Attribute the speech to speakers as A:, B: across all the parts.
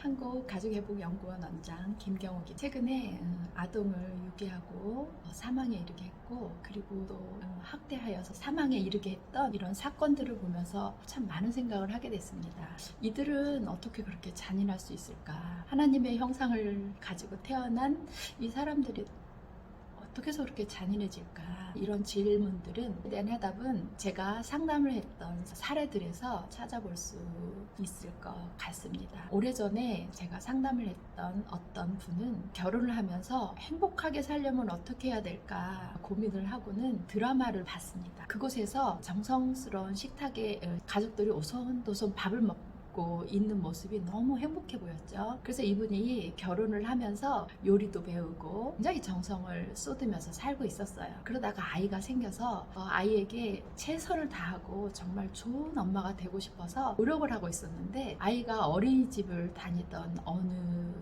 A: 한국가족회복연구원 원장 김경옥이 최근에 아동을 유기하고 사망에 이르게 했고, 그리고 또 학대하여서 사망에 이르게 했던 이런 사건들을 보면서 참 많은 생각을 하게 됐습니다. 이들은 어떻게 그렇게 잔인할 수 있을까? 하나님의 형상을 가지고 태어난 이 사람들이 어떻게 해서 그렇게 잔인해질까? 이런 질문들은 대한 해답은 제가 상담을 했던 사례들에서 찾아볼 수 있을 것 같습니다. 오래전에 제가 상담을 했던 어떤 분은 결혼을 하면서 행복하게 살려면 어떻게 해야 될까 고민을 하고는 드라마를 봤습니다. 그곳에서 정성스러운 식탁에 가족들이 오손도손 밥을 먹고 있는 모습이 너무 행복해 보였죠. 그래서 이분이 결혼을 하면서 요리도 배우고 굉장히 정성을 쏟으면서 살고 있었어요. 그러다가 아이가 생겨서 아이에게 최선을 다하고 정말 좋은 엄마가 되고 싶어서 노력을 하고 있었는데, 아이가 어린이집을 다니던 어느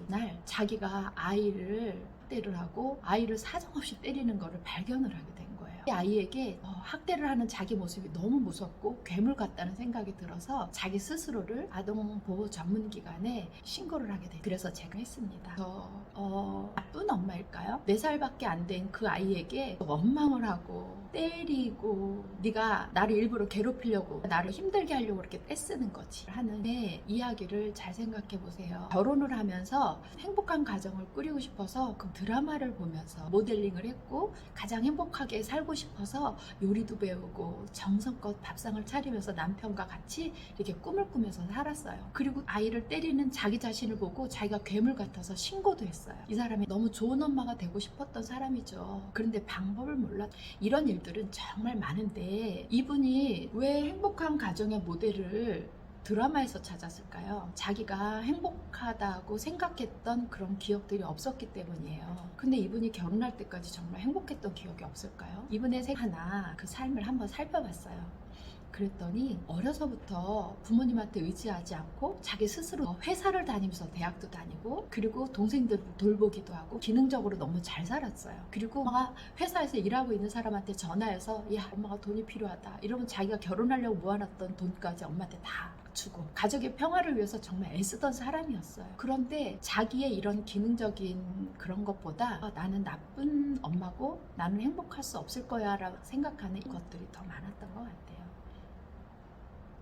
A: 날 자기가 아이를 학대를 하고 아이를 사정없이 때리는 것을 발견을 하게 된 거예요. 이 아이에게 학대를 하는 자기 모습이 너무 무섭고 괴물 같다는 생각이 들어서 자기 스스로를 아동보호 전문기관에 신고를 하게 돼요. 그래서 제가 했습니다. 나쁜 엄마일까요? 4살밖에 안 된 그 아이에게 원망을 하고 때리고, 네가 나를 일부러 괴롭히려고 나를 힘들게 하려고 이렇게 떼쓰는 거지 하는 이야기를 잘 생각해 보세요. 결혼을 하면서 행복한 가정을 꾸리고 싶어서 그 드라마를 보면서 모델링을 했고, 가장 행복하게 살고 싶어서 요리도 배우고 정성껏 밥상을 차리면서 남편과 같이 이렇게 꿈을 꾸면서 살았어요. 그리고 아이를 때리는 자기 자신을 보고 자기가 괴물 같아서 신고도 했어요. 이 사람이 너무 좋은 엄마가 되고 싶었던 사람이죠. 그런데 방법을 몰라. 이런 일들은 정말 많은데 이분이 왜 행복한 가정의 모델을 드라마에서 찾았을까요? 자기가 행복하다고 생각했던 그런 기억들이 없었기 때문이에요. 근데 이분이 결혼할 때까지 정말 행복했던 기억이 없을까요? 이분의 하나 그 삶을 한번 살펴봤어요. 그랬더니 어려서부터 부모님한테 의지하지 않고 자기 스스로 회사를 다니면서 대학도 다니고, 그리고 동생들 돌보기도 하고 기능적으로 너무 잘 살았어요. 그리고 엄마가 회사에서 일하고 있는 사람한테 전화해서 야, 엄마가 돈이 필요하다 이러면 자기가 결혼하려고 모아놨던 돈까지 엄마한테 다 주고 가족의 평화를 위해서 정말 애쓰던 사람이었어요. 그런데 자기의 이런 기능적인 그런 것보다 나는 나쁜 엄마고 나는 행복할 수 없을 거야 라고 생각하는 것들이 더 많았던 것 같아요.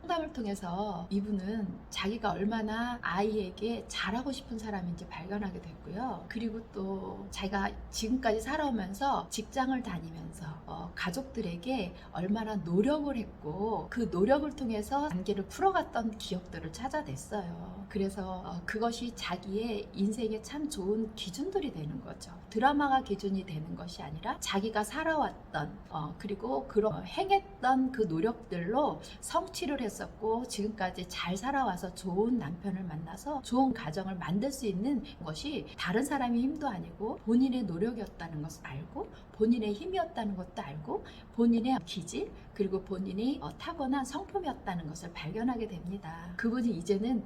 A: 상담을 통해서 이분은 자기가 얼마나 아이에게 잘하고 싶은 사람인지 발견하게 됐고요. 그리고 또 자기가 지금까지 살아오면서 직장을 다니면서 가족들에게 얼마나 노력을 했고 그 노력을 통해서 관계를 풀어갔던 기억들을 찾아냈어요. 그래서 그것이 자기의 인생에 참 좋은 기준들이 되는 거죠. 드라마가 기준이 되는 것이 아니라 자기가 살아왔던 그리고 그런 행했던 그 노력들로 성취를 했었고, 지금까지 잘 살아와서 좋은 남편을 만나서 좋은 가정을 만들 수 있는 것이 다른 사람의 힘도 아니고 본인의 노력이었다는 것을 알고, 본인의 힘이었다는 것도 알고, 본인의 기질 그리고 본인이 타고난 성품이었다는 것을 발견하게 됩니다. 그분이 이제는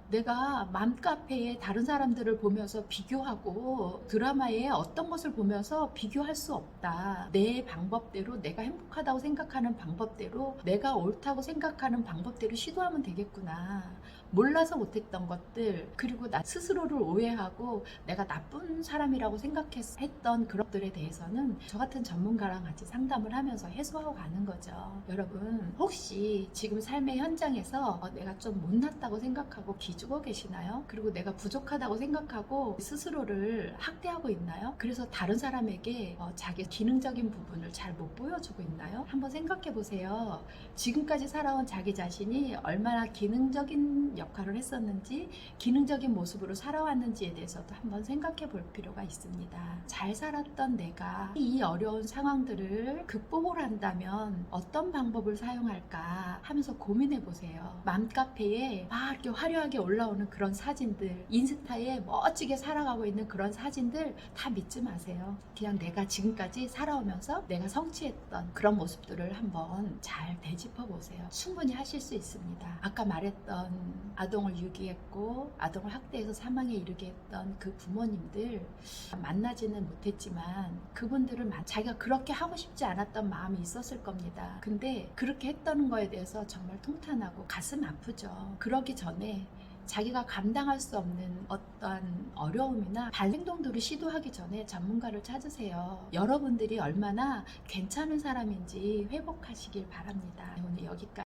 A: 내가 맘카페에 다른 사람들을 보면서 비교하고 드라마에 어떤 것을 보면서 비교할 수 없다. 내 방법대로, 내가 행복하다고 생각하는 방법대로, 내가 옳다고 생각하는 방법대로 시도하면 되겠구나. 몰라서 못했던 것들, 그리고 나 스스로를 오해하고 내가 나쁜 사람이라고 생각했던 그런 것들에 대해서는 저 같은 전문가랑 같이 상담을 하면서 해소하고 가는 거죠. 여러분, 혹시 지금 삶의 현장에서 내가 좀 못났다고 생각하고 기죽어 계시나요? 그리고 내가 부족하다고 생각하고 스스로를 학대하고 있나요? 그래서 다른 사람에게 자기 기능적인 부분을 잘 못 보여주고 있나요? 한번 생각해 보세요. 지금까지 살아온 자기 자신이 얼마나 기능적인 역할을 했었는지, 기능적인 모습으로 살아왔는지에 대해서도 한번 생각해 볼 필요가 있습니다. 잘 살았던 내가 이 어려운 상황들을 극복을 한다면 어떤 방법을 사용할까 하면서 고민해 보세요. 맘카페에 막 이렇게 화려하게 올라오는 그런 사진들, 인스타에 멋지게 살아가고 있는 그런 사진들 다 믿지 마세요. 그냥 내가 지금까지 살아오면서 내가 성취했던 그런 모습들을 한번 잘 되짚어 보세요. 충분히 하실 수 있습니다. 아까 말했던 아동을 유기했고 아동을 학대해서 사망에 이르게 했던 그 부모님들 만나지는 못했지만 그분들은 자기가 그렇게 하고 싶지 않았던 마음이 있었을 겁니다. 근데 그렇게 했다는 거에 대해서 정말 통탄하고 가슴 아프죠. 그러기 전에 자기가 감당할 수 없는 어떤 어려움이나 발행동들을 시도하기 전에 전문가를 찾으세요. 여러분들이 얼마나 괜찮은 사람인지 회복하시길 바랍니다. 오늘 여기까지.